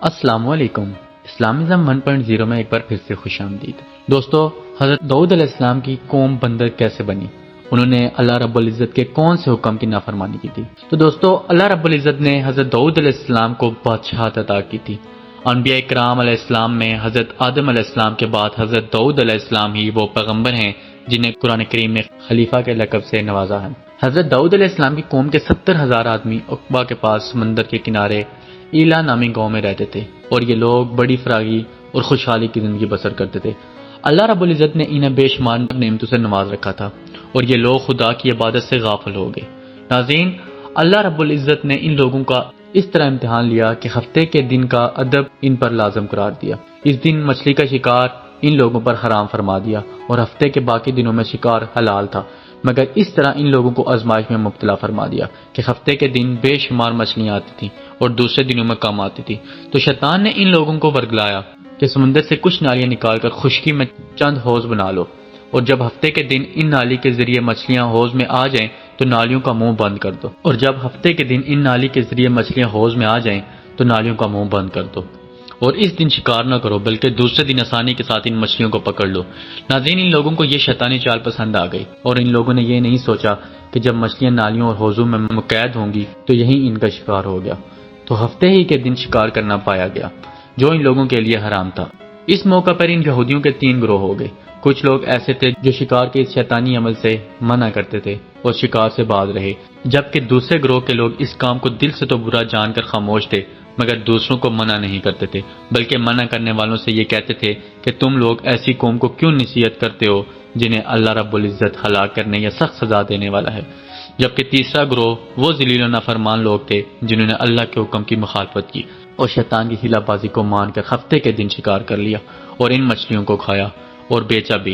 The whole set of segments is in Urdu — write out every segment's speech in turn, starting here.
السلام علیکم۔ اسلامزم 1.0 میں ایک بار پھر سے خوش آمدید۔ دوستو، حضرت داؤد علیہ السلام کی قوم بندر کیسے بنی؟ انہوں نے اللہ رب العزت کے کون سے حکم کی نافرمانی کی تھی؟ تو دوستو، اللہ رب العزت نے حضرت داؤد علیہ السلام کو بادشاہت عطا کی تھی۔ انبیاء کرام علیہ السلام میں حضرت آدم علیہ السلام کے بعد حضرت داؤد علیہ السلام ہی وہ پیغمبر ہیں جنہیں قرآن کریم نے خلیفہ کے لقب سے نوازا ہے۔ حضرت داؤد علیہ السلام کی قوم کے 70,000 آدمی عقبہ کے پاس سمندر کے کنارے ایلا نامی گاؤں میں رہتے تھے، اور یہ لوگ بڑی فراغی اور خوشحالی کی زندگی بسر کرتے تھے۔ اللہ رب العزت نے انہیں بے شمار نعمتوں سے نواز رکھا تھا، اور یہ لوگ خدا کی عبادت سے غافل ہو گئے۔ ناظرین، اللہ رب العزت نے ان لوگوں کا اس طرح امتحان لیا کہ ہفتے کے دن کا ادب ان پر لازم قرار دیا۔ اس دن مچھلی کا شکار ان لوگوں پر حرام فرما دیا، اور ہفتے کے باقی دنوں میں شکار حلال تھا، مگر اس طرح ان لوگوں کو آزمائش میں مبتلا فرما دیا کہ ہفتے کے دن بے شمار مچھلیاں آتی تھیں اور دوسرے دنوں میں کم آتی تھی۔ تو شیطان نے ان لوگوں کو ورگلایا کہ سمندر سے کچھ نالیاں نکال کر خشکی میں چند حوض بنا لو، اور جب ہفتے کے دن ان نالی کے ذریعے مچھلیاں حوض میں آ جائیں تو نالیوں کا منہ بند کر دو، اور جب ہفتے کے دن ان نالی کے ذریعے مچھلیاں حوض میں آ جائیں تو نالیوں کا منہ بند کر دو، اور اس دن شکار نہ کرو بلکہ دوسرے دن آسانی کے ساتھ ان مچھلیوں کو پکڑ لو۔ ناظرین، ان لوگوں کو یہ شیطانی چال پسند آ گئی، اور ان لوگوں نے یہ نہیں سوچا کہ جب مچھلیاں نالیوں اور حوضوں میں مقید ہوں گی تو یہی ان کا شکار ہو گیا۔ تو ہفتے ہی کے دن شکار کرنا پایا گیا، جو ان لوگوں کے لیے حرام تھا۔ اس موقع پر ان یہودیوں کے 3 گروہ ہو گئے۔ کچھ لوگ ایسے تھے جو شکار کے اس شیطانی عمل سے منع کرتے تھے اور شکار سے باز رہے، جبکہ دوسرے گروہ کے لوگ اس کام کو دل سے تو برا جان کر خاموش تھے، مگر دوسروں کو منع نہیں کرتے تھے، بلکہ منع کرنے والوں سے یہ کہتے تھے کہ تم لوگ ایسی قوم کو کیوں نصیحت کرتے ہو جنہیں اللہ رب العزت ہلاک کرنے یا سخت سزا دینے والا ہے۔ جبکہ تیسرا گروہ وہ ذلیل و نافرمان لوگ تھے جنہوں نے اللہ کے حکم کی مخالفت کی اور شیطان کی ہیلا بازی کو مان کر ہفتے کے دن شکار کر لیا اور ان مچھلیوں کو کھایا اور بیچا بھی۔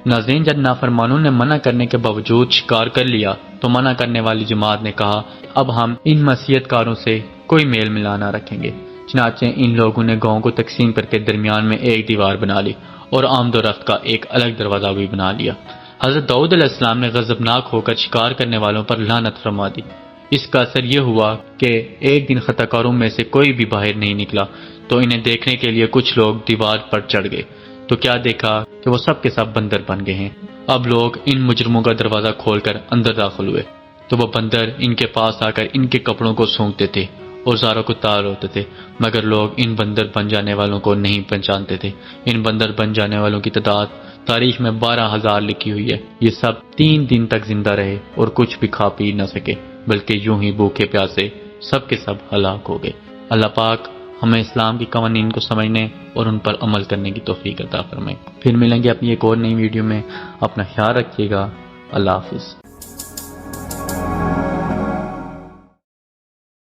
ناظرین، جب نافرمانوں نے منع کرنے کے باوجود شکار کر لیا تو منع کرنے والی جماعت نے کہا اب ہم ان نصیحت کاروں سے کوئی میل ملانا رکھیں گے۔ چنانچہ ان لوگوں نے گاؤں کو تقسیم کر کے درمیان میں ایک دیوار بنا لی اور آمد و رفت کا ایک الگ دروازہ بھی بنا لیا۔ حضرت داؤد علیہ السلام نے غضبناک ہو کر شکار کرنے والوں پر لعنت فرما دی۔ اس کا اثر یہ ہوا کہ ایک دن خطا کاروں میں سے کوئی بھی باہر نہیں نکلا، تو انہیں دیکھنے کے لیے کچھ لوگ دیوار پر چڑھ گئے تو کیا دیکھا کہ وہ سب کے سب بندر بن گئے ہیں۔ اب لوگ ان مجرموں کا دروازہ کھول کر اندر داخل ہوئے تو وہ بندر ان کے پاس آ کر ان کے کپڑوں کو سونگتے تھے اور زاروں کو تار ہوتے تھے، مگر لوگ ان بندر بن جانے والوں کو نہیں پہچانتے تھے۔ ان بندر بن جانے والوں کی تعداد تاریخ میں 12,000 لکھی ہوئی ہے۔ یہ سب 3 دن تک زندہ رہے اور کچھ بھی کھا پی نہ سکے، بلکہ یوں ہی بھوکے پیاسے سب کے سب ہلاک ہو گئے۔ اللہ پاک ہمیں اسلام کی قوانین کو سمجھنے اور ان پر عمل کرنے کی توفیق عطا فرمائے۔ پھر ملیں گے اپنی ایک اور نئی ویڈیو میں۔ اپنا خیال رکھیے گا۔ اللہ حافظ۔